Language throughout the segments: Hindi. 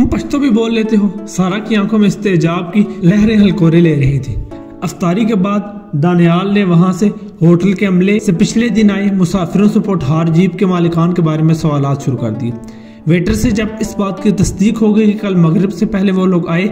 पश्तो भी बोल लेते हो। सारा की आंखों में इस्तेजाब की लहरें हलकोरे ले रही थी। अफ्तारी के बाद दानियाल ने वहां से होटल के अमले से पिछले दिन आए मुसाफिरों से पोटहार जीप के मालिकान के बारे में सवालात शुरू कर दिए। वेटर से जब इस बात की तस्दीक हो गई कि कल मगरिब से पहले वो लोग आए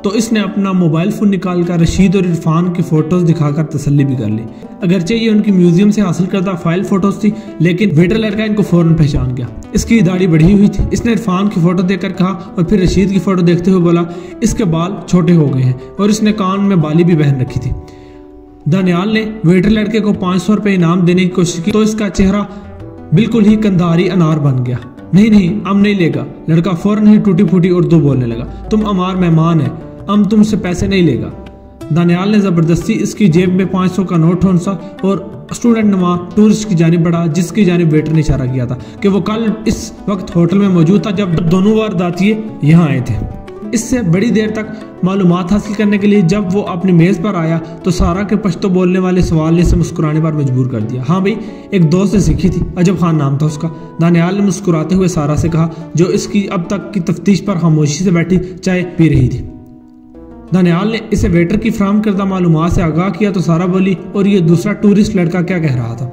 तो इसने अपना मोबाइल फोन निकालकर रशीद और इरफान की फोटोज दिखाकर तसल्ली भी कर ली। अगरचे ये उनकी म्यूजियम से हासिल करता फाइल फोटोज थी, लेकिन वेटर लड़का इनको फौरन पहचान गया। इसकी दाढ़ी बढ़ी हुई थी। इसने इरफान की फोटो देखकर कहा और फिर रशीद की फोटो देखते हुए बोला, इसके बाल छोटे हो गए हैं और इसने कान में बाली भी पहन रखी थी। दानियाल ने वेटर लड़के को 500 रुपए इनाम देने की कोशिश की तो इसका चेहरा बिल्कुल ही कंधारी अनार बन गया। नहीं, हम नहीं लेगा। लड़का फौरन ही टूटी फूटी उर्दू बोलने लगा, तुम हमार मेहमान है, हम तुमसे पैसे नहीं लेगा। दानियाल ने जबरदस्ती इसकी जेब में 500 का नोट ठोंसा और स्टूडेंट नुमा टूरिस्ट की जानिब बढ़ा, जिसकी जानिब वेटर ने इशारा किया था कि वो कल इस वक्त होटल में मौजूद था जब दोनों वारदातिये यहाँ आए थे। इससे बड़ी देर तक मालूमात हासिल करने के लिए जब वो अपनी मेज पर आया तो सारा के पश्तो बोलने वाले सवाल ने से मुस्कुराने पर मजबूर कर दिया। हाँ भाई, एक दोस्त से सीखी थी, अजब खान नाम था उसका। दानियाल ने मुस्कुराते हुए सारा से कहा, जो इसकी अब तक की तफ्तीश पर खामोशी से बैठी चाय पी रही थी। दानियाल ने इसे वेटर की फ्राहम करदा मालूमात से आगाह किया तो सारा बोली, और ये दूसरा टूरिस्ट लड़का क्या कह रहा था?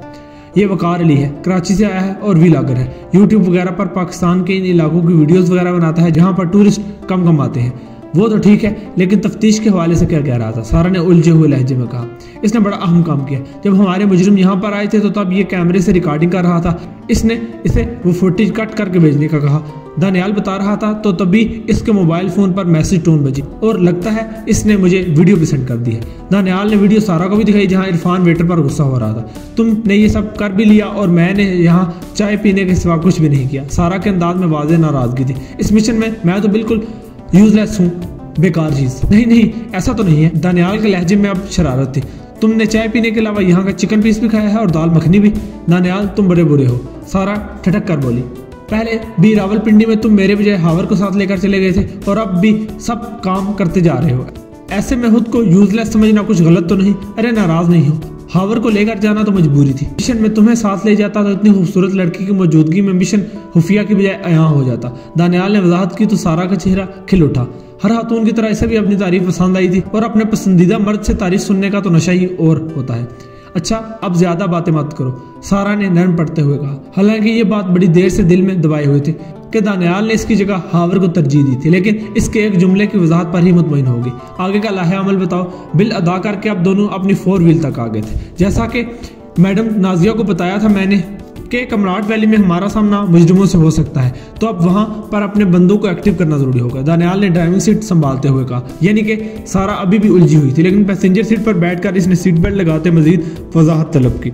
ये वकार अली है, कराची से आया है और व्लॉगर है। यूट्यूब वगैरह पर पाकिस्तान के इन इलाकों की वीडियोस वगैरह बनाता है जहां पर टूरिस्ट कम आते हैं। वो तो ठीक है, लेकिन तफ्तीश के हवाले से क्या कह रहा था? सारा ने उलझे हुए लहजे में कहा। इसने बड़ा अहम काम किया। जब हमारे मुजरिम यहाँ पर आए थे तो तब ये कैमरे से रिकॉर्डिंग कर रहा था। इसने इसे वो फुटेज कट करके भेजने का कहा। दानियाल बता रहा था तो तभी इसके मोबाइल फोन पर मैसेज टोन बजी और लगता है इसने मुझे वीडियो भी सेंड कर दी है। दानियाल ने वीडियो सारा को भी दिखाई जहां इरफान वेटर पर गुस्सा हो रहा था। तुमने ये सब कर भी लिया और मैंने यहाँ चाय पीने के सिवा कुछ भी नहीं किया। सारा के अंदाज में वाज़ेह नाराजगी थी। इस मिशन में मैं तो बिल्कुल यूजलेस हूँ, बेकार चीज। नहीं, ऐसा तो नहीं है। दानियाल के लहजे में अब शरारत थी। तुमने चाय पीने के अलावा यहाँ का चिकन पीस भी खाया है और दाल मखनी भी। दानियाल, तुम बड़े बुरे हो। सारा ठटक कर बोली, पहले भी रावलपिंडी में तुम मेरे बजाय हावर को साथ लेकर चले गए थे और अब भी सब काम करते जा रहे हो। ऐसे में खुद को यूजलेस समझना कुछ गलत तो नहीं? अरे नाराज नहीं हो, हावर को लेकर जाना तो मजबूरी थी। मिशन में तुम्हें साथ ले जाता तो इतनी खूबसूरत लड़की की मौजूदगी में मिशन खुफिया की बजाय अयां हो जाता। दानियाल ने वजाहत की तो सारा का चेहरा खिल उठा। हर खातून की तरह इसे भी अपनी तारीफ पसंद आई थी और अपने पसंदीदा मर्द से तारीफ सुनने का तो नशा ही और होता है। अच्छा, अब ज्यादा बातें मत करो, सारा ने नरम पड़ते हुए कहा। हालांकि ये बात बड़ी देर से दिल में दबाए हुए थे कि दानियाल ने इसकी जगह हावर को तरजीह दी थी, लेकिन इसके एक जुमले की वजाहत पर ही मुतमईन होगी। आगे का लाहे अमल बताओ। बिल अदा करके अब दोनों अपनी 4 व्हील तक आ गए थे। जैसा कि मैडम नाजिया को बताया था मैंने कि कमराट वैली में हमारा सामना मुजरिमों से हो सकता है, तो अब वहां पर अपने बंदों को एक्टिव करना जरूरी होगा। दानियाल ने ड्राइविंग सीट संभालते हुए कहा। यानी कि सारा अभी भी उलझी हुई थी, लेकिन पैसेंजर सीट पर बैठकर इसने सीट बेल्ट लगाते मजीद वजाहत तलब की।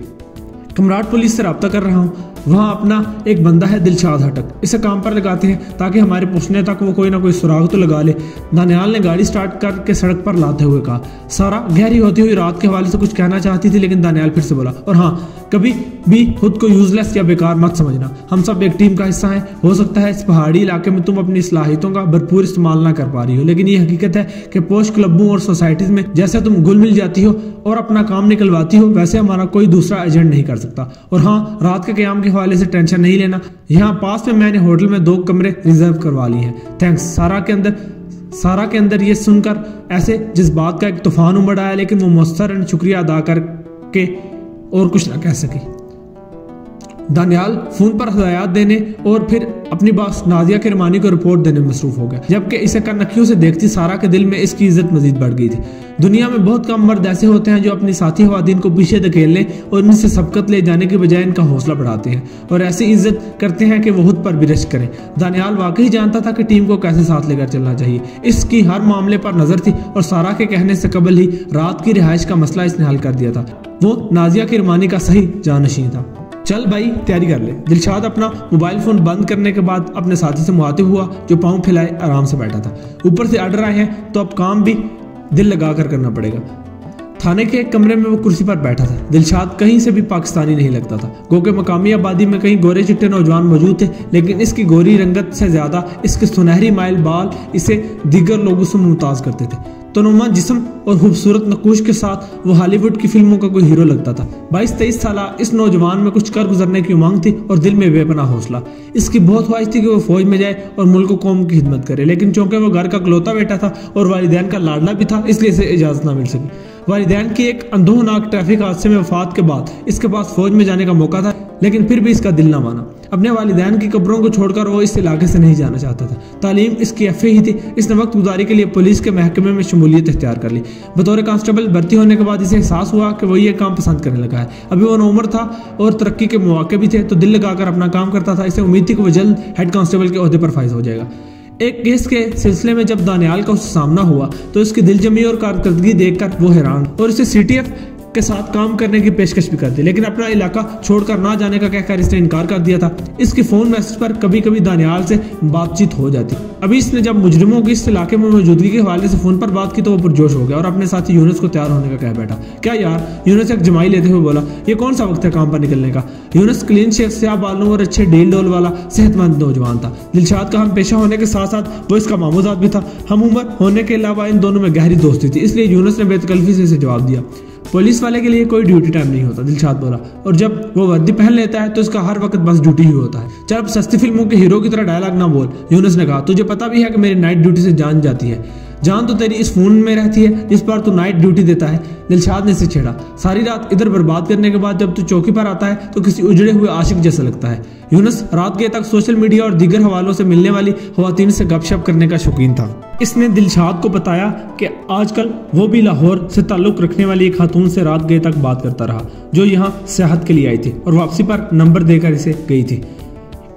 कमराट पुलिस से रब्ता कर रहा हूँ, वहाँ अपना एक बंदा है दिलशाद हटक, इसे काम पर लगाते हैं ताकि हमारे पूछने तक वो कोई ना कोई सुराग तो लगा ले। दानियाल ने गाड़ी स्टार्ट करके सड़क पर लाते हुए कहा। सारा गहरी होती हुई रात के हवाले से कुछ कहना चाहती थी, लेकिन दानियाल फिर से बोला, और हाँ, कभी भी खुद को यूजलेस या बेकार मत समझना। हम सब एक टीम का हिस्सा हैं। हो सकता है इस पहाड़ी इलाके में तुम अपनी सलाहियतों का भरपूर इस्तेमाल ना कर पा रही हो, लेकिन ये हकीकत है कि पोश क्लबों और सोसाइटीज में जैसे तुम घुल मिल जाती हो और अपना काम निकलवाती हो, वैसे हमारा कोई दूसरा एजेंट नहीं कर सकता। और हाँ, रात के क़याम के हवाले से टेंशन नहीं लेना। यहाँ पास में मैंने होटल में 2 कमरे रिजर्व करवा लिए हैं। थैंक्स। सारा के अंदर ये सुनकर ऐसे जज्बात का एक तूफान उमड़ आया, लेकिन वो मुस्तरन शुक्रिया अदा करके और कुछ ना कह सकी। दानियाल फोन पर हदायत देने और फिर अपनी बॉस नाजिया किरमानी को रिपोर्ट देने में मसरूफ हो गया, जबकि इसे कनखियों से देखती सारा के दिल में इसकी इज्जत मजीद बढ़ गई थी। दुनिया में बहुत कम मर्द ऐसे होते हैं जो अपनी साथी खवातीन को पीछे धकेलने और इनसे सबकत ले जाने के बजाय इनका हौसला बढ़ाते हैं और ऐसी इज्जत करते हैं कि वो खुद पर भी रश्क करें। दानियाल वाकई जानता था कि टीम को कैसे साथ लेकर चलना चाहिए। इसकी हर मामले पर नजर थी और सारा के कहने से कबल ही रात की रिहाइश का मसला इसने हल कर दिया था। वो नाजिया किरमानी का सही जानशीन था। चल भाई, तैयारी कर ले। दिलशाद अपना मोबाइल फोन बंद करने के बाद अपने साथी से मुखातिब हुआ जो पांव फैलाए आराम से बैठा था। ऊपर से ऑर्डर आए हैं तो अब काम भी दिल लगाकर करना पड़ेगा। थाने के एक कमरे में वो कुर्सी पर बैठा था। दिलशाद कहीं से भी पाकिस्तानी नहीं लगता था। गो के मकामी आबादी में कहीं गोरे चिट्टे नौजवान मौजूद थे, लेकिन इसकी गोरी रंगत से ज्यादा इसके सुनहरी माइल बाल इसे दीगर लोगों से मुमताज करते थे। तनुमा जिस्म और खूबसूरत नकूश के साथ वो हॉलीवुड की फिल्मों का कोई हीरो लगता था। 22-23 साल इस नौजवान में कुछ कर गुजरने की उमंग थी और दिल में बेपनाह हौसला। इसकी बहुत ख्वाहिश थी कि वो फौज में जाए और मुल्क को कौम की खिदमत करे, लेकिन चूंकि वो घर का इकलौता बेटा था और वालिदैन का लाडला भी था, इसलिए इसे इजाजत न मिल सकी। वालिदैन की एक अंधोनाक ट्रैफिक हादसे में वफात के बाद इसके पास फौज में जाने का मौका था, लेकिन फिर भी इसका दिल न माना। अपने वालिदैन की कब्रों को छोड़कर वो इस इलाके से नहीं जाना चाहता था। तालीम इसकी एफए ही थी। इसने वक्त गुजारी के लिए पुलिस के महकमे में शमूलियत इख्तियार कर ली। बतौर कांस्टेबल भर्ती होने के बाद इसे एहसास हुआ कि वो ये काम पसंद करने लगा है। अभी वो नौउम्र था और तरक्की के मौके भी थे, तो दिल लगाकर अपना काम करता था। इसे उम्मीद थी कि वो जल्द हेड कांस्टेबल के ओहदे पर फाइज हो जाएगा। एक केस के सिलसिले में जब दानियाल का उससे सामना हुआ तो इसकी दिलजमी और कारकर्दगी देखकर वो हैरान और इसे सीटीएफ के साथ काम करने की पेशकश भी कर दी, लेकिन अपना इलाका छोड़कर ना जाने का कहकर इसने इनकार कर दिया था। इसके फोन मैसेज पर कभी कभी दानियाल से बातचीत हो जाती। अभी इसने जब मुजरिमों की इस इलाके में मौजूदगी के हवाले से फोन पर बात की तो वो पुरजोश हो गया और अपने साथी यूनुस को तैयार होने का कह बैठा। क्या यार, यूनुस एक जमाई लेते हुए बोला, ये कौन सा वक्त है काम पर निकलने का। यूनुस क्लीन शेव, स्याह बालों और अच्छे डील डोल वाला सेहतमंद नौजवान था। दिलशाद का हम पेशा होने के साथ साथ वो इसका मामूजात भी था। हम उम्र होने के अलावा इन दोनों में गहरी दोस्ती थी, इसलिए यूनुस ने बेतकल्फी से इसे जवाब दिया। पुलिस वाले के लिए कोई ड्यूटी टाइम नहीं होता, दिलशाद बोला, और जब वो वर्दी पहन लेता है तो इसका हर वक्त बस ड्यूटी ही होता है। चल अब सस्ती फिल्मों के हीरो की तरह डायलॉग ना बोल, यूनुस ने कहा। तुझे पता भी है कि मेरी नाइट ड्यूटी से जान जाती है। जान तो तेरी इस फोन में रहती है जिस पर तू नाइट ड्यूटी देता है। दिलशाद ने इसे छेड़ा। सारी रात इधर बर्बाद करने के बाद जब तू चौकी पर आता है तो किसी उजड़े हुए आशिक जैसा लगता है। यूनुस रात गए तक सोशल मीडिया और दीगर हवालों से मिलने वाली खवातीन से गपशप करने का शौकीन था। इसने दिलशाद को बताया कि आजकल वो भी लाहौर से ताल्लुक रखने वाली एक खातून से रात गए तक बात करता रहा, जो यहाँ सेहत के लिए आई थी और वापसी पर नंबर देकर इसे गई थी।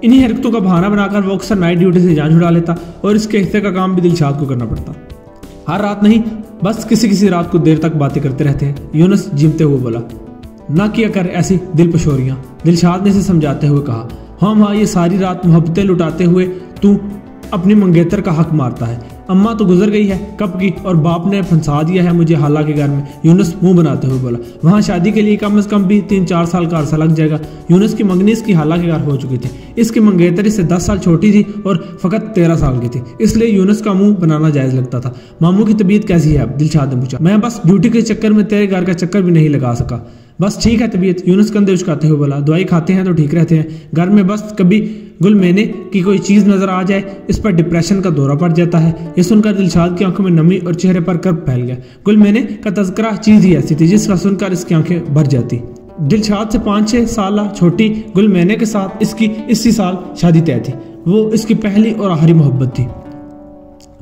इन्हीं हरकतों का बहाना बनाकर वो अक्सर नाइट ड्यूटी से जान छुड़ा लेता और इसके हिस्से का काम भी दिलशाद को करना पड़ता। हर रात नहीं, बस किसी रात को देर तक बातें करते रहते हैं, यूनुस जीमते हुए बोला। ना किया कर ऐसी दिलपशोरियां, दिलशाद ने इसे समझाते हुए कहा। हाँ, ये सारी रात मोहब्बतें लुटाते हुए तू अपनी मंगेतर का हक मारता है। अम्मा तो गुजर गई है कब की, और बाप ने फंसा दिया है मुझे हाला के घर में, यूनुस मुंह बनाते हुए बोला। वहाँ शादी के लिए कम से कम भी 3-4 साल का अरसा लग जाएगा। यूनुस की मंगनी इसकी हाला के घर हो चुकी थी। इसकी मंगेतर इससे 10 साल छोटी थी और फकत 13 साल की थी, इसलिए यूनुस का मुंह बनाना जायज लगता था। मामू की तबीयत कैसी है अब, दिलशाद ने पूछा। मैं बस ड्यूटी के चक्कर में तेरे घर का चक्कर भी नहीं लगा सका। बस ठीक है तबीयत, यूनुस कंधे उचकाते हुए बोला। दवाई खाते हैं तो ठीक रहते हैं, घर में बस कभी गुल मैने की कोई चीज नजर आ जाए इस पर डिप्रेशन का दौरा पड़ जाता है। ये सुनकर दिलशाद की आंखों में नमी और चेहरे पर कर्ब फैल गया। गुल मैने का तज़किरा चीज ही ऐसी थी जिसका सुनकर इसकी आंखें भर जाती। दिलशाद से 5-6 साल छोटी गुल मैने के साथ इसकी इसी साल शादी तय थी। वो इसकी पहली और आखिरी मोहब्बत थी।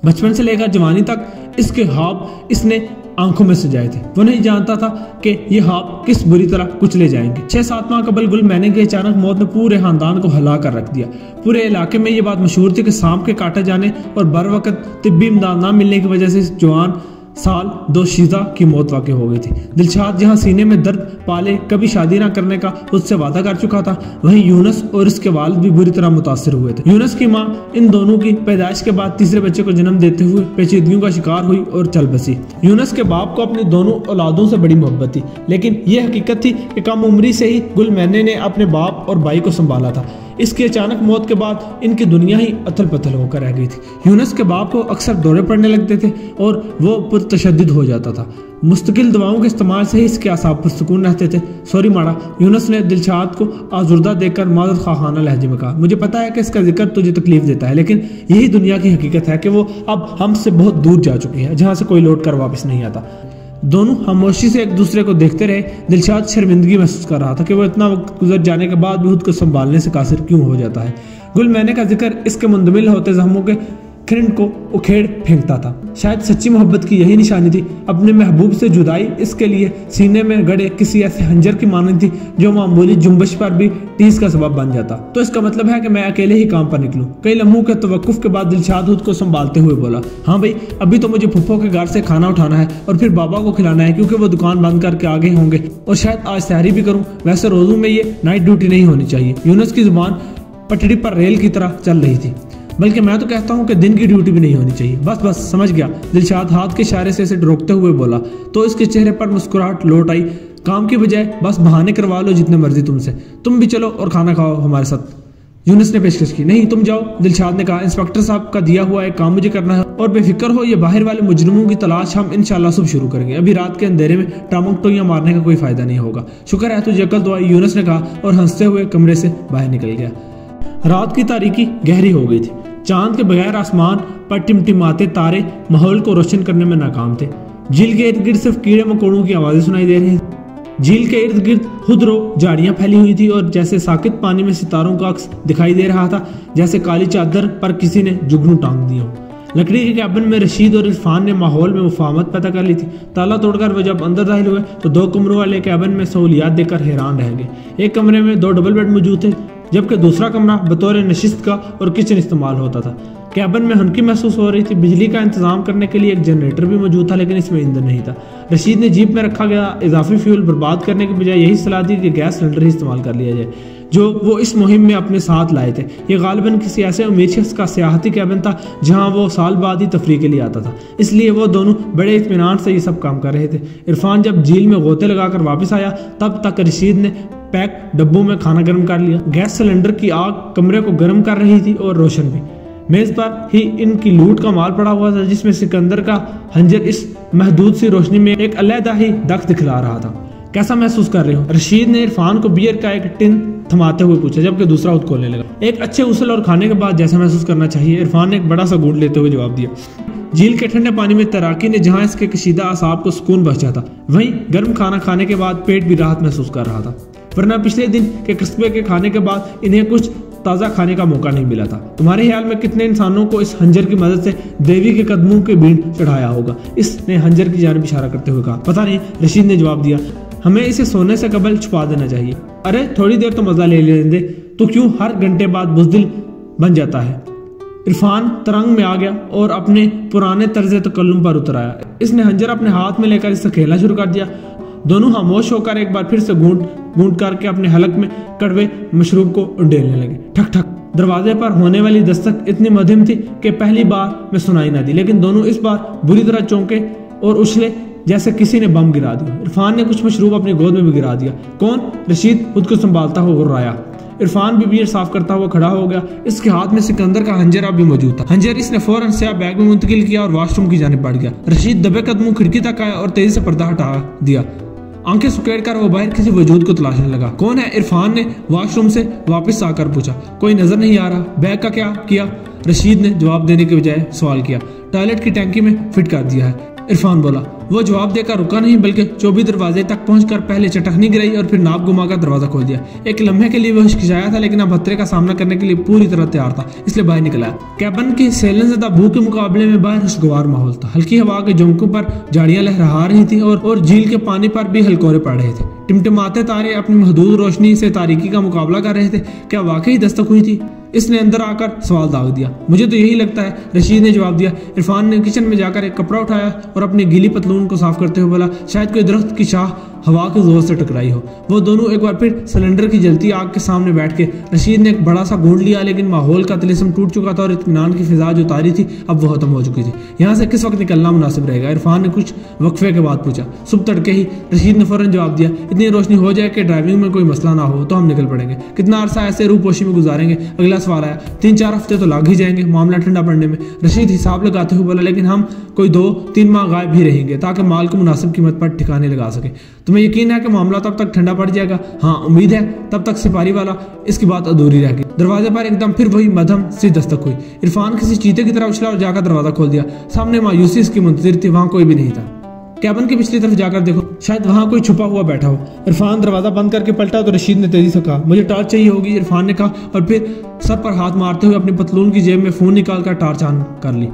बचपन से लेकर जवानी तक इसके ख्वाब इसने आंखों में सजाए थे। वो नहीं जानता था कि ये ख्वाब किस बुरी तरह कुचले जाएंगे। 6-7 माह कबल गुल मैने की अचानक मौत ने पूरे खानदान को हिला कर रख दिया। पूरे इलाके में ये बात मशहूर थी कि सांप के काटे जाने और बर वक्त तिब्बी इमदाद न मिलने की वजह से इस जवान साल दोशीज़ा की मौत वाक़ हो गई थी। दिलशाद जहां सीने में दर्द पाले कभी शादी ना करने का उससे वादा कर चुका था, वहीं यूनुस और इसके वालिद भी बुरी तरह मुतासिर हुए थे। यूनुस की मां इन दोनों की पैदाइश के बाद तीसरे बच्चे को जन्म देते हुए पेचीदगियों का शिकार हुई और चल बसी। यूनुस के बाप को अपनी दोनों औलादों से बड़ी मोहब्बत थी, लेकिन यह हकीकत थी कि कम उम्री से ही गुल मैने ने अपने बाप और भाई को संभाला था। इसकी अचानक मौत के बाद इनकी दुनिया ही अथल पथल होकर रह गई थी। यूनुस के बाप को अक्सर दौरे पड़ने लगते थे और वो पुरतशद्दुद हो जाता था। मुस्तकिल दवाओं के इस्तेमाल से ही इसके आसाब पुरसुकून रहते थे। सॉरी माड़ा, यूनुस ने दिलशाद को आजुर्दा देखकर मादत खाना लहजे में कहा। मुझे पता है कि इसका जिक्र तुझे तकलीफ देता है, लेकिन यही दुनिया की हकीकत है कि वो अब हमसे बहुत दूर जा चुकी है, जहाँ से कोई लौट कर वापस नहीं आता। दोनों खामोशी से एक दूसरे को देखते रहे। दिलशाद शर्मिंदगी महसूस कर रहा था कि वो इतना वक्त गुजर जाने के बाद भी खुद को संभालने से कासिर क्यों हो जाता है। गुल मैने का जिक्र इसके मुंदमिल होते जख्मों के खिरन को उखेड़ फेंकता था। शायद सच्ची मोहब्बत की यही निशानी थी। अपने महबूब से जुदाई इसके लिए सीने में गड़े किसी ऐसे हंजर की मानद थी जो मामूली जुम्बश पर भी टीस का सबब बन जाता। तो इसका मतलब है कि मैं अकेले ही काम पर निकलूं। कई लम्हों के तवक्कुफ के बाद दिलशाद खुद को संभालते हुए बोला, हाँ भाई, अभी तो मुझे फुफ्फो के घर से खाना उठाना है और फिर बाबा को खिलाना है, क्योंकि वो दुकान बंद करके आगे होंगे, और शायद आज तैयारी भी करूँ। वैसे रोजों में ये नाइट ड्यूटी नहीं होनी चाहिए। यूनुस की जुबान पटड़ी पर रेल की तरह चल रही थी। बल्कि मैं तो कहता हूँ कि दिन की ड्यूटी भी नहीं होनी चाहिए। बस बस समझ गया, दिलशाद हाथ के इशारे से इसे रोकते हुए बोला। तो इसके चेहरे पर मुस्कुराहट लौट आई। काम की बजाय बस बहाने करवा लो जितने मर्जी तुमसे, तुम भी चलो और खाना खाओ हमारे साथ। यूनुस ने पेशकश की। नहीं तुम जाओ। दिलशाद ने कहा, इंस्पेक्टर साहब का दिया हुआ एक काम मुझे करना है और बेफिक्र हो, ये बाहर वाले मुजरिमों की तलाश हम इंशाल्लाह सुबह शुरू करेंगे। अभी रात के अंधेरे में टामोंग मारने का कोई फायदा नहीं होगा। शुक्र है तुझे अकल तो आई, यूनुस ने कहा और हंसते हुए कमरे से बाहर निकल गया। रात की तारीकी गहरी हो गई थी। चांद के बगैर आसमान पर टिमटिमाते तारे माहौल को रोशन करने में नाकाम थे। झील के इर्द गिर्द सिर्फ कीड़े मकोड़ों की आवाजें सुनाई दे रही थी। झील के इर्द गिर्द खुदरो झाड़ियां फैली हुई थी और जैसे साकित पानी में सितारों का अक्स दिखाई दे रहा था, जैसे काली चादर पर किसी ने जुगनू टांग दिया हो। लकड़ी के कैबिन में रशीद और इरफान ने माहौल में मुफाहमत पैदा कर ली थी। ताला तोड़कर वो जब अंदर दाखिल हुए तो 2 कमरों वाले कैबिन में सहूलियात देखकर हैरान रह गए। एक कमरे में 2 डबल बेड मौजूद थे, जबकि दूसरा कमरा बतौर नशिस्त का और किचन इस्तेमाल होता था। कैबिन में हल्की महसूस हो रही थी। बिजली का इंतजाम करने के लिए एक जनरेटर भी मौजूद था, लेकिन इसमें ईंधन नहीं था। रशीद ने जीप में रखा गया इजाफी फ्यूल बर्बाद करने के बजाय यही सलाह दी कि गैस सिलेंडर ही इस्तेमाल कर लिया जाए, जो वो इस मुहिम में अपने साथ लाए थे। ये गालिबन किसी ऐसे अमीर शख्स का सियाहती कैबिन था जहां वो साल बाद ही तफरीह के लिए आता था, इसलिए वो दोनों बड़े इत्मीनान से ये सब काम कर रहे थे। इरफान जब झील में गोते लगाकर वापस आया तब तक रशीद ने पैक डब्बों में खाना गर्म कर लिया। गैस सिलेंडर की आग कमरे को गर्म कर रही थी और रोशन भी। मेज पर ही इनकी लूट का माल पड़ा हुआ था, जिसमें सिकंदर का हंजर इस महदूद सी रोशनी में एक अलहदा ही दख्त दिखला रहा था। कैसा महसूस कर रहे हो? रशीद ने इरफान को बियर का एक टिन थमाते हुए पूछा, जबकि दूसरा खुद खोलने लगा। एक अच्छे उसल और खाने के बाद जैसा महसूस करना चाहिए, इरफान ने एक बड़ा सा घूंट लेते हुए जवाब दिया। झील के ठंडे पानी में तैराकी ने जहां इसके कशीदा आसाब को सुकून बख्शा था, वहीं गर्म खाना खाने के बाद पेट भी राहत महसूस कर रहा था। वरना पिछले दिन के कस्बे के खाने के बाद इन्हें कुछ ताज़ा खाने का मौका नहीं मिला था। तुम्हारे ख्याल में कितने इंसानों को इस हंजर की मदद से देवी के कदमों के बीच चढ़ाया होगा? इसने हंजर की जानिब इशारा करते हुए कहा। पता नहीं, रशीद ने जवाब दिया। हमें इसे सोने से कबल छुपा देना चाहिए। अरे थोड़ी देर तो मजा ले लेने, तो क्यों हर घंटे बाद बुज़दिल बन जाता है? इरफान तरंग में आ गया और अपने पुराने तर्ज तकल्लुम पर उतर आया। इसने हंजर अपने हाथ में लेकर इससे खेलना शुरू कर दिया। दोनों खामोश होकर एक बार फिर से घूंट करके अपने हलक में कड़वे मशरूब को उंडेलने लगे। ठक ठक दरवाजे पर होने वाली दस्तक इतनी मध्यम थी कि पहली बार में सुनाई ना दी, लेकिन दोनों इस बार बुरी तरह चौंके और उछले जैसे किसी ने बम गिरा दिया। इरफान ने कुछ मशरूब अपनी गोद में भी गिरा दिया। कौन? रशीद खुद को संभालता हुआ गुर्राया। इरफान भी बियर साफ करता हुआ खड़ा हो गया। इसके हाथ में सिकंदर का हंजर अब भी मौजूद था। हंजर इसने फौरन से बैग में मुंतकिल किया और वॉशरूम की जानिब बढ़ गया। रशीद दबे कदमों खिड़की तक आया और तेजी से पर्दा हटा दिया। आंखें सुकेड़ कर वो बाहर किसी वजूद को तलाशने लगा। कौन है? इरफान ने वॉशरूम से वापस आकर पूछा। कोई नजर नहीं आ रहा। बैग का क्या किया? रशीद ने जवाब देने के बजाय सवाल किया। टॉयलेट की टैंकी में फिट कर दिया है, इरफान बोला। वो जवाब देकर रुका नहीं, बल्कि चौबी दरवाजे तक पहुंचकर पहले चटखनी गिराई और फिर नाप घुमाकर दरवाजा खोल दिया। एक लम्हे के लिए वो हिचकिचाया था, लेकिन अब खतरे का सामना करने के लिए पूरी तरह तैयार था, इसलिए बाहर निकला। कैबिन की सैलन ज़दा भूख के मुकाबले में बाहर खुशगवार माहौल था। हल्की हवा के झोंकों पर झाड़ियां लहरा रही थी और झील के पानी पर भी हल्कोरे पड़ रहे थे। टिमटिमाते तारे अपनी महदूद रोशनी से तारीकी का मुकाबला कर रहे थे। क्या वाकई दस्तक हुई थी? इसने अंदर आकर सवाल दाग दिया। मुझे तो यही लगता है, रशीद ने जवाब दिया। इरफान ने किचन में जाकर एक कपड़ा उठाया और अपनी गीली पतलून को साफ करते हुए बोला, शायद कोई दरख्त की शाह हवा के जोर से टकराई हो। वो दोनों एक बार फिर सिलेंडर की जलती आग के सामने बैठ के रशीद ने एक बड़ा सा घूंट लिया, लेकिन माहौल का तिलिस्म टूट चुका था और इत्मीनान की फिजा जो तारी थी अब वो खत्म हो चुकी थी। यहाँ से किस वक्त निकलना मुनासिब रहेगा? इरफान ने कुछ वक्फे के बाद पूछा। सुबह तड़के ही, रशीद ने फौरन जवाब दिया। इतनी रोशनी हो जाए कि ड्राइविंग में कोई मसला ना हो तो हम निकल पड़ेंगे। कितना अरसा ऐसे रूपोशी में गुजारेंगे? अगला सवाल आया। 3-4 हफ्ते तो लग ही जाएंगे मामला ठंडा पड़ने में, रशीद हिसाब लगाते हुए बोला। लेकिन हम कोई 2-3 माह गायब भी रहेंगे ताकि माल को मुनासिब कीमत पर ठिकाने लगा सके। तुम्हें यकीन है कि मामला तब तक ठंडा पड़ जाएगा? हाँ, उम्मीद है। तब तक सिपाही वाला इसकी बात अधूरी रह गई। दरवाजे पर एकदम फिर वही मध्यम सी दस्तक हुई। इरफान किसी चीते की तरह उछला और जाकर दरवाजा खोल दिया। सामने मायूसी इसकी मुंतजिर थी, वहां कोई भी नहीं था। कैबिन की पिछली तरफ जाकर देखो, शायद वहां कोई छुपा हुआ बैठा हो। इरफान दरवाजा बंद करके पलटा तो रशीद ने तेजी से कहा, मुझे टॉर्च चाहिए होगी। इरफान ने कहा और फिर सर पर हाथ मारते हुए अपनी पतलून की जेब में फोन निकालकर टॉर्च ऑन कर ली।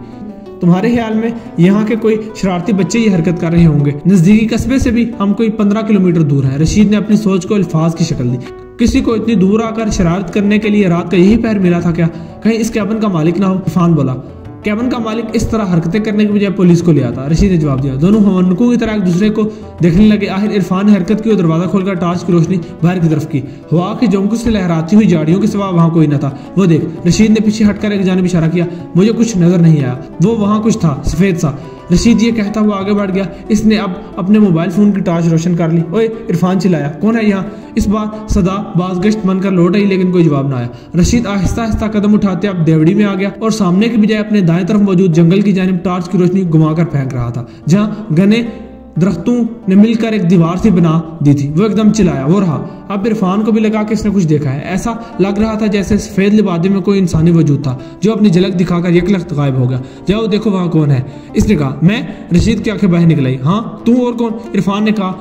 तुम्हारे ख्याल में यहाँ के कोई शरारती बच्चे ये हरकत कर रहे होंगे? नजदीकी कस्बे से भी हम कोई 15 किलोमीटर दूर है। रशीद ने अपनी सोच को अल्फाज की शक्ल दी। किसी को इतनी दूर आकर शरारत करने के लिए रात का यही पैर मिला था क्या? कहीं इस कैबिन का मालिक ना हो? इरफान बोला। कैबिन का मालिक इस तरह हरकतें करने के बजाय पुलिस को ले आता, रशीद ने जवाब दिया। दोनों हवनकों की तरह एक दूसरे को देखने लगे। आखिर इरफान ने हरकत की और दरवाजा खोलकर टॉर्च की रोशनी बाहर की तरफ की। हवा की झोंकों से लहराती हुई झाड़ियों के सिवा वहां कोई न था। वो देख, रशीद ने पीछे हटकर एक जानिब इशारा किया। मुझे कुछ नजर नहीं आया। वो वहां कुछ था, सफेद सा। रशीद ये कहता हुआ आगे बढ़ गया। इसने अब अपने मोबाइल फोन की टॉर्च रोशन कर ली। ओए इरफान चिल्लाया, कौन है यहाँ? इस बार सदा बाज़गश्त बनकर लौट आई, लेकिन कोई जवाब ना आया। रशीद आहिस्ता आहिस्ता कदम उठाते अब देवड़ी में आ गया और सामने के बजाय अपने दाएं तरफ मौजूद जंगल की जानिब टॉर्च की रोशनी घुमाकर फेंक रहा था, जहाँ घने दरख्तों ने मिलकर एक दीवार सी बना दी थी। वो एकदम चिल्लाया, वो रहा। अब इरफान को भी लगा कि इसने कुछ देखा है। ऐसा लग रहा था जैसे सफेद लिबादे में कोई इंसानी वजूद था जो अपनी झलक दिखाकर यकलख्त गायब हो गया। जाओ देखो वहां कौन है, इसने कहा। मैं? रशीद की आंखें बाहर निकल आई। हाँ तू और कौन? इरफान ने कहा।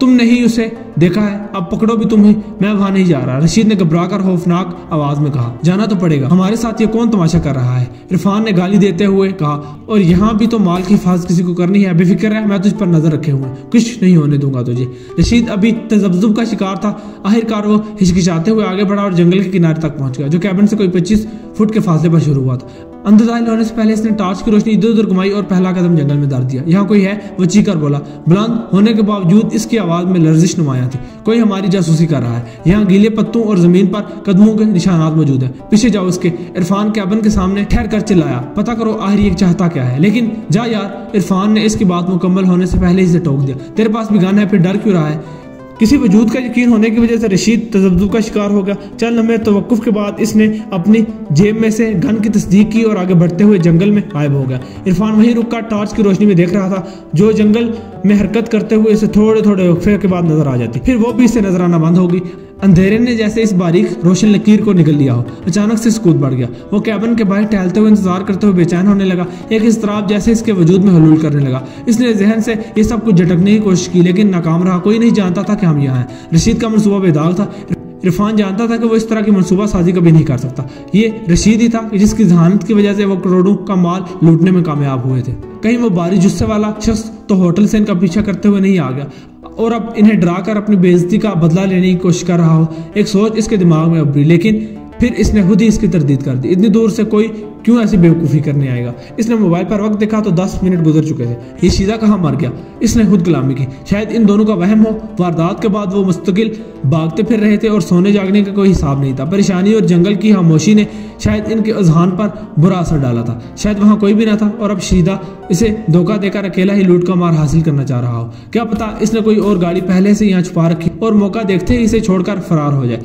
तुमने ही उसे देखा है, अब पकड़ो भी तुम ही। मैं वहां नहीं जा रहा, रशीद ने घबराकर खौफनाक आवाज में कहा। जाना तो पड़ेगा, हमारे साथ ये कौन तमाशा कर रहा है? इरफान ने गाली देते हुए कहा। और यहाँ भी तो माल की हिफाजत किसी को करनी है, बेफिक्र है, मैं तुझ पर नजर रखे हुए, कुछ नहीं होने दूंगा तुझे। रशीद अभी तजब्जुब का शिकार था। आखिरकार वो हिचकिचाते हुए आगे बढ़ा और जंगल के किनारे तक पहुंच गया, जो कैबिन से कोई 25 फुट के फासले पर शुरू हुआ था। अंदर दाखिल होने से पहले इसने टॉर्च की रोशनी इधर उधर घुमाई और पहला कदम जंगल में डाल दिया। यहाँ कोई है, वो चीखकर बोला। बुलंद होने के बावजूद इसकी आवाज में लर्जिश नुमाया थी। कोई हमारी जासूसी कर रहा है। यहाँ गीले पत्तों और जमीन पर कदमों के निशानात मौजूद है। पीछे जाओ इसके। इरफान कैबिन के सामने ठहर कर चिल्लाया। पता करो आखिर ये चाहता क्या है। लेकिन जा यार, इरफान ने इसकी बात मुकम्मल होने से पहले ही से टोक दिया। तेरे पास भी गन है, फिर डर क्यों रहा है? किसी वजूद का यकीन होने की वजह से रशीद तजब्जुब का शिकार हो गया। चंद लम्हे तवक्कुफ के बाद इसने अपनी जेब में से गन की तस्दीक की और आगे बढ़ते हुए जंगल में गायब हो गया। इरफान वहीं रुककर टॉर्च की रोशनी में देख रहा था, जो जंगल में हरकत करते हुए इसे थोड़े थोड़े वक्फे के बाद नजर आ जाती, फिर वो भी इसे नजर आना बंद होगी। अंधेरे ने जैसे इस बारीक रोशन लकीर को निकल लिया हो। अचानक से सुकूत बढ़ गया। वो कैबिन के बाहर टहलते हुए इंतजार करते हुए बेचैन होने लगा। एक इज़्तिराब जैसे इसके वजूद में हलूल करने लगा। इसने जहन से ये सब कुछ झटकने की कोशिश की, लेकिन नाकाम रहा। कोई नहीं जानता था कि हम यहाँ हैं। रशीद का मनसूबा बेदाग था। इरफान जानता था कि वो इस तरह की मनसूबा साजी कभी नहीं कर सकता। ये रशीद ही था जिसकी जहानत की वजह से वो करोड़ों का माल लूटने में कामयाब हुए थे। कहीं वो बारी जुस्से वाला शख्स तो होटल से इनका पीछा करते हुए नहीं आ गया और अब इन्हें डराकर अपनी बेइज्जती का बदला लेने की कोशिश कर रहा हो। एक सोच इसके दिमाग में उभरी, लेकिन फिर इसने खुद ही इसकी तरदीद कर दी। इतनी दूर से कोई क्यों ऐसी बेवकूफ़ी करने आएगा? इसने मोबाइल पर वक्त देखा तो 10 मिनट गुजर चुके थे। ये शीदा कहाँ मर गया? इसने खुद गुलामी की। शायद इन दोनों का वहम हो। वारदात के बाद वो मुस्तकिल भागते फिर रहे थे और सोने जागने का कोई हिसाब नहीं था। परेशानी और जंगल की खामोशी ने शायद इनके अजहान पर बुरा असर डाला था। शायद वहाँ कोई भी ना था और अब शीदा इसे धोखा देकर अकेला ही लूट का मार हासिल करना चाह रहा हो। क्या पता इसने कोई और गाड़ी पहले से यहाँ छुपा रखी और मौका देखते ही इसे छोड़कर फरार हो जाए।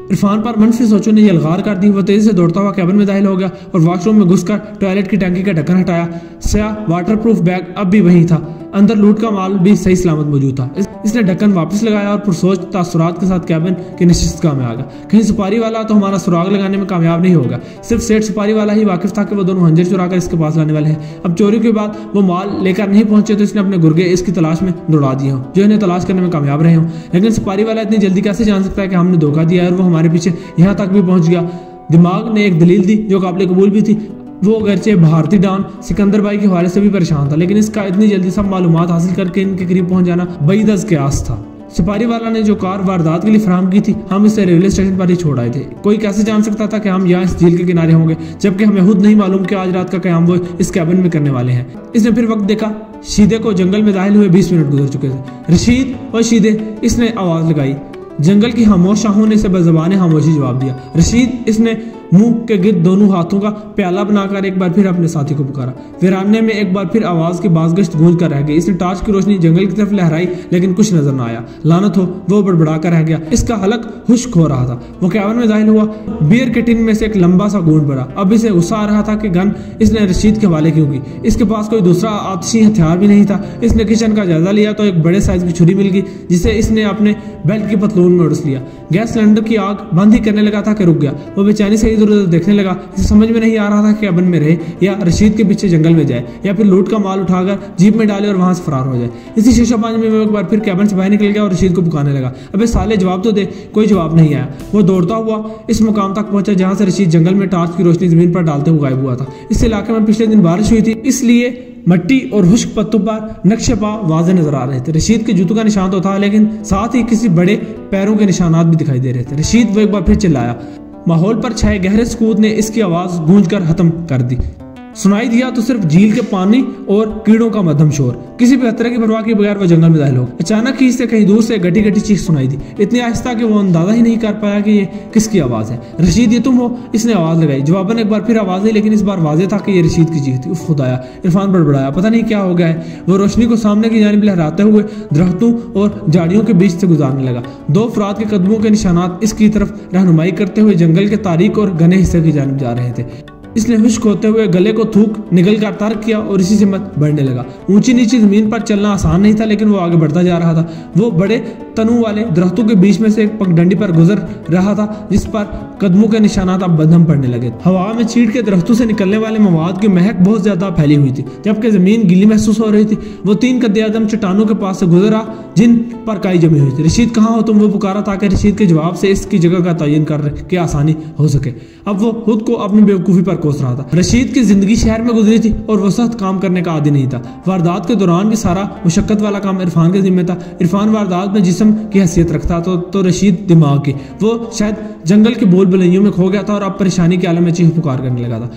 इरफान पर मनफी सोचों ने यलगार कर दी। वो तेजी से दौड़ता हुआ कैबिन में दाखिल हो गया और वॉशरूम में घुसकर टॉयलेट की टंकी का ढक्कन हटाया। स्याह वाटरप्रूफ बैग अब भी वही था। अंदर लूट का माल भी सही सलामत मौजूद था। इसने ढक्कन वापस लगाया और पुरसोच तासुरात के साथ कैबिन के नशिस्तगाह में आ गया। कहीं सुपारी वाला तो हमारा सुराग लगाने में कामयाब नहीं होगा। सिर्फ सेठ सुपारी वाला ही वाकिफ था कि वो दोनों हंजर चुराकर इसके पास लाने वाले हैं। अब चोरी के बाद वो माल लेकर नहीं पहुंचे तो इसने अपने गुर्गे इसकी तलाश में दौड़ा दिए हों, जो इन्हें तलाश करने में कामयाब रहे हों। लेकिन सुपारी वाला इतनी जल्दी कैसे जान सकता है कि हमने धोखा दिया है और वो हमारे पीछे यहाँ तक भी पहुंच गया? दिमाग ने एक दलील दी जो काबिल कबूल भी थी। वो अगरचे भारतीय डॉन सिकंदर भाई के हवाले से भी परेशान था, लेकिन इसका इतनी जल्दी सब मालूमात हासिल करके इनके करीब पहुंच जाना बईदस के आस था। सुपारी वाला ने जो कार वारदात के लिए फराहम की थी, हम इसे रेलवे स्टेशन पर ही छोड़ आए थे। कोई कैसे जान सकता था कि हम यहाँ इस झील के किनारे होंगे, जबकि हमें खुद नहीं मालूम कि आज रात का कयाम वो इस कैबिन में करने वाले हैं। इसने फिर वक्त देखा। शीदे को जंगल में दाखिल हुए 20 मिनट गुजर चुके थे। रशीद और शीदे, इसने आवाज लगाई। जंगल की खामोश शाहों ने इसे बज़बाने खामोशी जवाब दिया। रशीद, इसने मुंह के गिर्द दोनों हाथों का प्याला बनाकर एक बार फिर अपने साथी को पुकारा। वीराने में एक बार फिर आवाज की बाज़गश्त गूंज कर रह गई। इसने टॉर्च की रोशनी जंगल की तरफ लहराई, लेकिन कुछ नजर न आया। लानत हो, वो बड़बड़ा कर रह गया। इसका हलक खुश्क हो रहा था। वो कैबिन में दाखिल हुआ। बियर के टिन में से एक लंबा सा गूंज पड़ा। अब इसे गुस्सा आ रहा था कि गन इसने रशीद के हवाले क्यों की। इसके पास कोई दूसरा आतिशी हथियार भी नहीं था। इसने किचन का जायजा लिया तो एक बड़े साइज की छुरी मिल गई, जिसे इसने अपने बेल्ट की पतलून में उड़स लिया। गैस सिलेंडर की आग बंद ही करने लगा था कि रुक गया। वो बेचैनी से इधर उधर देखने लगा। इसे समझ में नहीं आ रहा था कि कैबिन में रहे या रशीद के पीछे जंगल में जाए या फिर लूट का माल उठाकर जीप में डाले और वहां से फरार हो जाए। इसी शीशाबाजी में वो एक बार फिर कैबिन से बाहर निकल गया और रशीद को पुकारने लगा। अबे साले जवाब तो दे। कोई जवाब नहीं आया। वो दौड़ता हुआ इस मुकाम तक पहुंचा जहां से रशीद जंगल में टॉर्च की रोशनी जमीन पर डालते हुए गायब हुआ था। इस इलाके में पिछले दिन बारिश हुई थी, इसलिए मट्टी और खुश्क पत्तों पर नक्शे पा वाज़े नजर आ रहे थे। रशीद के जूतों का निशान तो था, लेकिन साथ ही किसी बड़े पैरों के निशानात भी दिखाई दे रहे थे। रशीद वो एक बार फिर चिल्लाया। माहौल पर छाए गहरे सुकूत ने इसकी आवाज गूंज कर खत्म कर दी। सुनाई दिया तो सिर्फ झील के पानी और कीड़ों का मध्यम शोर। किसी भी खतरे की परवाह के बगैर वो जंगल में दाखिल हो। अचानक ही से कहीं दूर से गटी गटी चीख सुनाई दी, इतनी आहिस्ता कि वो अंदाजा ही नहीं कर पाया कि ये किसकी आवाज है। रशीद, ये तुम हो? इसने आवाज लगाई। जवाबन एक बार फिर आवाज आई, लेकिन इस बार वाज़ेह था कि ये रशीद की चीख थी। उफ खुदाया, इरफान बड़बड़ाया, पता नहीं क्या हो गया है। वो रोशनी को सामने की जानिब लहराते हुए दरख्तों और झाड़ियों के बीच से गुजारने लगा। दो अफराद के कदमों के निशानात इसकी तरफ रहनुमाई करते हुए जंगल के तारीक और घने हिस्से की जानिब जा रहे थे। इसने खुश्क होते हुए गले को थूक निकल कर तर्क किया और इसी से मत बढ़ने लगा। ऊंची नीची जमीन पर चलना आसान नहीं था, लेकिन वो आगे बढ़ता जा रहा था। वो बड़े तनु वाले दरख्तों के बीच में से एक पगडंडी पर गुजर रहा था, जिस पर कदमों के निशानात अब बदम पड़ने लगे। हवा में चीड़ के दरख्तों से निकलने वाले मवाद की महक बहुत ज्यादा फैली हुई थी, जबकि जमीन गीली महसूस हो रही थी। वो 3 कद्दे आदम चट्टानों के पास से गुजरा जिन पर काई जमी हुई थी। रशीद, कहाँ हो तुम? वो पुकारा ताकि रशीद के जवाब से इसकी जगह का तयन कर के आसानी हो सके। अब वो खुद को अपनी बेवकूफी पर कोस रहा था। रशीद की जिंदगी शहर में गुजरी थी और वो सख्त काम करने का आदी नहीं था। वारदात के दौरान भी सारा मुशक्कत वाला काम इरफान के जिम्मे था। इरफान वारदात में जिस्म की हैसियत रखता तो रशीद दिमाग की। वो शायद जंगल की बोल बुलंदियों में खो गया था और अब परेशानी के आलम में चीख पुकार करने लगा था।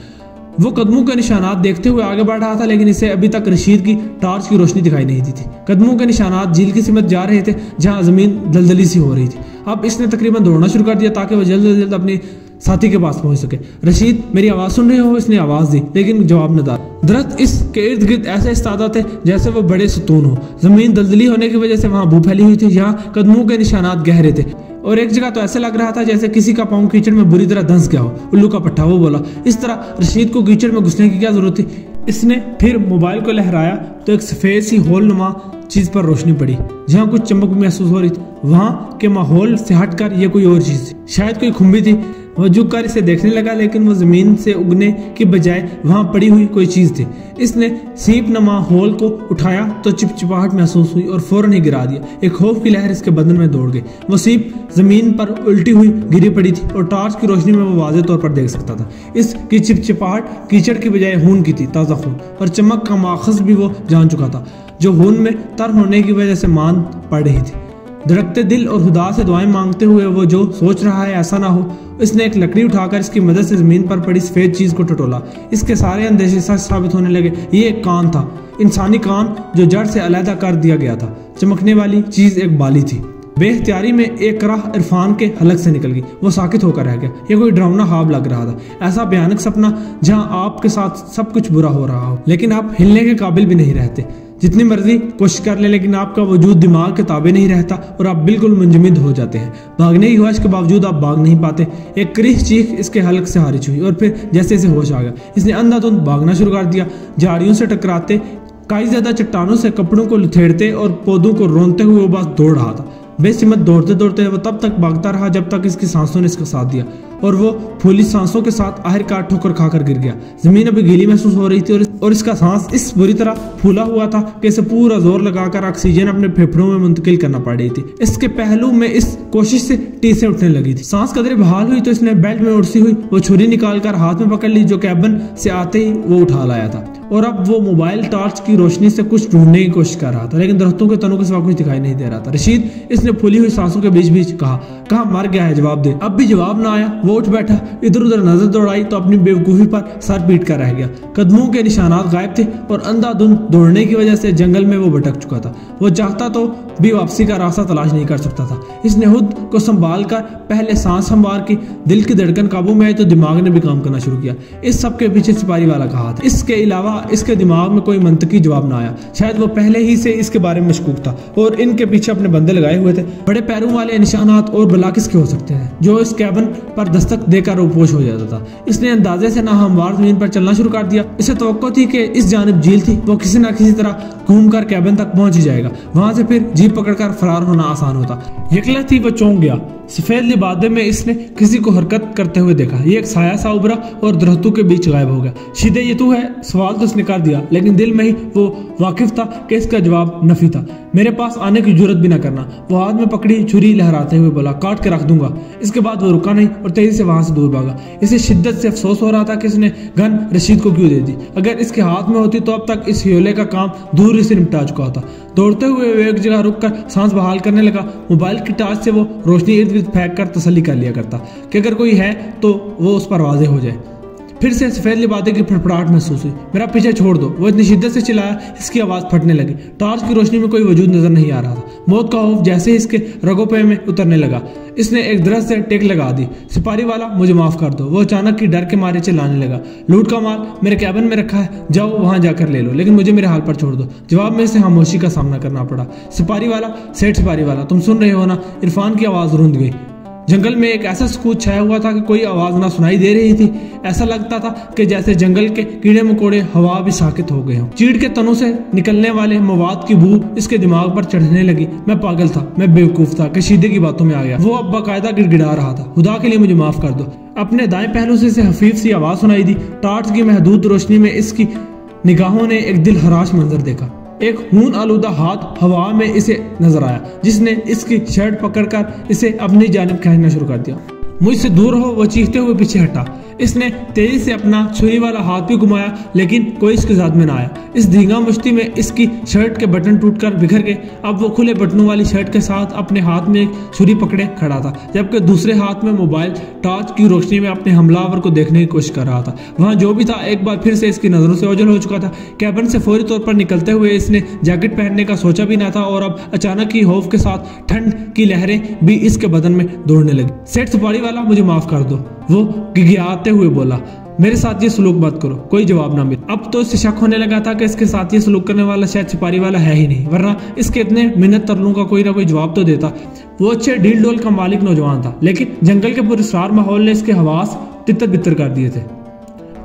वो कदमों के निशानात देखते हुए आगे बढ़ रहा था, लेकिन इसे अभी तक रशीद की टार्च की रोशनी दिखाई नहीं दी थी। कदमों के निशानात झील की सिमत जा रहे थे, जहां जमीन दलदली सी हो रही थी। अब इसने तकरीबन दौड़ना शुरू कर दिया ताकि वह जल्द से जल्द अपनी साथी के पास पहुंच सके। रशीद, मेरी आवाज सुन रहे हो? इसने आवाज दी, लेकिन जवाब न था। दरख्त इसके इर्द गिर्द ऐसे इस्तादा थे जैसे वो बड़े सुतून हो। जमीन दलदली होने की वजह से वहां बू फैली हुई थी, यहाँ कदमों के निशानात गहरे थे और एक जगह तो ऐसे लग रहा था जैसे किसी का पाँव कीचड़ में बुरी तरह धंस गया हो। उल्लू का पट्टा, वो बोला। इस तरह रशीद को कीचड़ में घुसने की क्या जरूरत थी? इसने फिर मोबाइल को लहराया तो एक सफेद सी होल नुमा चीज पर रोशनी पड़ी, जहाँ कुछ चमक महसूस हो रही थी। वहां के माहौल से हटकर यह कोई और चीज थी, शायद कोई खुम्बी थी। वो झुक कर इसे देखने लगा, लेकिन वो जमीन से उगने की बजाय वहां पड़ी हुई कोई चीज थी। इसने सीप नमा होल को उठाया तो चिपचिपाहट महसूस हुई और फौरन ही गिरा दिया। एक खौफ की लहर इसके बदन में दौड़ गई। वो सीप जमीन पर उल्टी हुई गिरी पड़ी थी और टॉर्च की रोशनी में वो वाज़ेह तौर पर देख सकता था। इसकी चिपचिपाहट कीचड़ की बजाय खून की थी, ताज़ा खून, और चमक का माखज़ भी वो जान चुका था, जो खून में तर होने की वजह से मान पड़ रही थी। धड़कते दिल और खुदा से दुआएं मांगते हुए वो जो सोच रहा है ऐसा ना हो, इसने एक लकड़ी उठाकर इसकी मदद से जमीन पर पड़ी सफेद चीज को टटोला। इसके सारे अंदेशे सच साबित होने लगे। ये एक कान था, इंसानी कान जो जड़ से अलहदा कर दिया गया था। चमकने वाली चीज एक बाली थी। बेख्तियारी में एक राह इरफान के हलक से निकल गई। वो साकित होकर रह गया। ये कोई डरावना ख्वाब लग रहा था, ऐसा भयानक सपना जहां आपके साथ सब कुछ बुरा हो रहा हो, लेकिन आप हिलने के काबिल भी नहीं रहते। जितनी मर्जी कोशिश कर ले, लेकिन आपका वजूद दिमाग के ताबे नहीं रहता और आप बिल्कुल मुंजमद हो जाते हैं। भागने की ख्वाहिश के बावजूद आप भाग नहीं पाते। एक करीह चीख इसके हलक से खारिज हुई और फिर जैसे जैसे होश आ गया, इसने अंधाधुंध भागना शुरू कर दिया। झाड़ियों से टकराते, कई ज्यादा चट्टानों से कपड़ों को लुथेड़ते और पौधों को रोनते हुए वो बस दौड़ रहा था। बेसिमत दौड़ते दौड़ते वो तब तक भागता रहा जब तक इसकी सांसों ने इसका साथ दिया, और वो फूली सांसों के साथ आखिरकार ठोकर खाकर गिर गया। जमीन अभी गीली महसूस हो रही थी और इसका सांस इस बुरी तरह फूला हुआ था कि इसे पूरा जोर लगाकर ऑक्सीजन अपने फेफड़ों में मुंतकिल करना पड़ रही थी। इसके पहलू में इस कोशिश से टीसें उठने लगी थी। सांस कदरे बहाल हुई तो इसने बेल्ट में उड़सी हुई वो छुरी निकालकर हाथ में पकड़ ली, जो कैबिन से आते ही वो उठा लाया था, और अब वो मोबाइल टॉर्च की रोशनी से कुछ ढूंढने की कोशिश कर रहा था, लेकिन दरख्तों के तनों के सिवा कुछ दिखाई नहीं दे रहा था। रशीद, इसने फूली हुई सांसों के बीच बीच कहा, कहाँ मर गया है, जवाब दे। अब भी जवाब ना आया। वो उठ बैठा, इधर उधर नजर दौड़ाई तो अपनी बेवकूफी पर सर पीट कर रह गया। कदमों के निशानात गायब थे और अंधाधुंध दौड़ने की वजह से जंगल में वो भटक चुका था। वो चाहता तो भी वापसी का रास्ता तलाश नहीं कर सकता था। इसने खुद को संभाल कर पहले सांस संभाल की, दिल की धड़कन काबू में आई तो दिमाग ने भी काम करना शुरू किया। इस सब के पीछे सिपाही वाला का हाथ। इसके अलावा इसके दिमाग में कोई मंतकी जवाब ना आया। शायद वो पहले ही से इसके बारे में मशकूक था और इनके पीछे अपने बंदे लगाए हुए थे। बड़े पैरों वाले निशानात और बला किसके हो सकते हैं, जो इस कैबिन पर दस्तक देकर रोपोश हो जाता था। इसने अंदाजे से ना हमवार जमीन पर चलना शुरू कर दिया। इसे तवक्को थी कि इस जानिब झील थी, वो किसी न किसी तरह घूमकर कैबिन तक पहुंच ही जाएगा। वहां से फिर जीप पकड़कर फरार होना आसान होता। यकला थी वो चौंक गया। सफेद लिबादे में इसने किसी को हरकत करते हुए देखा। ये एक साया सा उभरा और दरख्तों के बीच गायब हो गया। शीदे, ये तू है? सवाल तो उसने कर दिया, लेकिन दिल में ही वो वाकिफ था कि इसका जवाब नफी था। मेरे पास आने की जरूरत भी ना करना। वो हाथ में पकड़ी छुरी लहराते हुए बोला, काट के रख दूंगा। इसके बाद वो रुका नहीं और तेजी से वहां से दूर भागा। इसे शिद्दत से अफसोस हो रहा था कि इसने गन रशीद को क्यों दे दी। अगर इसके हाथ में होती तो अब तक इस ह्योले का काम दूर से निपटा चुका होता। दौड़ते हुए वो एक जगह रुककर सांस बहाल करने लगा। मोबाइल की टार्च से वो रोशनी इर्द गिर्द फेंक कर तसल्ली कर लिया करता कि अगर कोई है तो वो उस पर वाज़ेह हो जाए। फिर से सफेद लिबादे की फड़फड़ाहट महसूस हुई। मेरा पीछे छोड़ दो, वो इतनी शिद्दत से चिल्लाया, इसकी आवाज फटने लगी। टॉर्च की रोशनी में कोई वजूद नजर नहीं आ रहा था। मौत का खौफ जैसे ही इसके रगोपे में उतरने लगा। इसने एक दरख्त से टेक लगा दी। सिपाही वाला, मुझे माफ कर दो। वो अचानक की डर के मारे चिल्लाने लगा, लूट का माल मेरे कैबिन में रखा है, जाओ वहां जाकर ले लो, लेकिन मुझे मेरे हाल पर छोड़ दो। जवाब में से खामोशी का सामना करना पड़ा। सिपाही वाला, सेठ सिपाही वाला, तुम सुन रहे हो ना? इरफान की आवाज रुंध गई। जंगल में एक ऐसा सुकून छाया हुआ था कि कोई आवाज ना सुनाई दे रही थी। ऐसा लगता था कि जैसे जंगल के कीड़े मकोड़े हवा भी साकित हो गए हों। चीड़ के तनों से निकलने वाले मवाद की बू इसके दिमाग पर चढ़ने लगी। मैं पागल था, मैं बेवकूफ था, कशीदे की बातों में आ गया। वो अब बाकायदा गिड़गिड़ा रहा था, खुदा के लिए मुझे माफ कर दो। अपने दाएं पहलू से हफीफ सी आवाज सुनाई दी। टॉर्च की महदूद रोशनी में इसकी निगाहों ने एक दिल हराश मंजर देखा। एक खून आलूदा हाथ हवा में इसे नजर आया, जिसने इसकी शर्ट पकड़कर इसे अपनी जानिब खींचना शुरू कर दिया। मुझसे दूर हो, वो चीखते हुए पीछे हटा। इसने तेजी से अपना छुरी वाला हाथ भी घुमाया, लेकिन कोई इसके साथ में ना आया। इस धींगा मुश्ती में इसकी शर्ट के बटन टूटकर बिखर गए। अब वो खुले बटनों वाली शर्ट के साथ अपने हाथ में एक छुरी पकड़े खड़ा था, जबकि दूसरे हाथ में मोबाइल टॉर्च की रोशनी में अपने हमलावर को देखने की कोशिश कर रहा था। वहां जो भी था एक बार फिर से इसकी नजरों से ओझल हो चुका था। कैबिन से फौरी तौर पर निकलते हुए इसने जैकेट पहनने का सोचा भी ना था, और अब अचानक ही खौफ के साथ ठंड की लहरें भी इसके बदन में दौड़ने लगी। सेठ सिपाही वाला, मुझे माफ कर दो, वो गिड़गिड़ाते हुए बोला। मेरे साथ ये सलूक मत करो। कोई जवाब ना मिला। अब तो इसे शक होने लगा था कि इसके साथ ये सलूक करने वाला शायद सिपाही वाला है ही नहीं, वरना इसके इतने मिन्नत तरलों का कोई ना कोई जवाब तो देता। वो अच्छे डील डोल का मालिक नौजवान था, लेकिन जंगल के पुरस्कार माहौल ने इसके हवास तितर बितर कर दिए थे।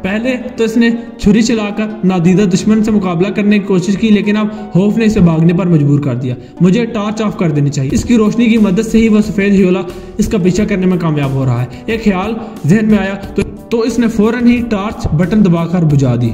पहले तो इसने छुरी चलाकर नादीदा दुश्मन से मुकाबला करने की कोशिश की, लेकिन अब खौफ ने इसे भागने पर मजबूर कर दिया। मुझे टॉर्च ऑफ कर देनी चाहिए। इसकी रोशनी की मदद से ही वह सफेद हियोला इसका पीछा करने में कामयाब हो रहा है। एक ख्याल जहन में आया तो इसने फौरन ही टॉर्च बटन दबाकर बुझा दी।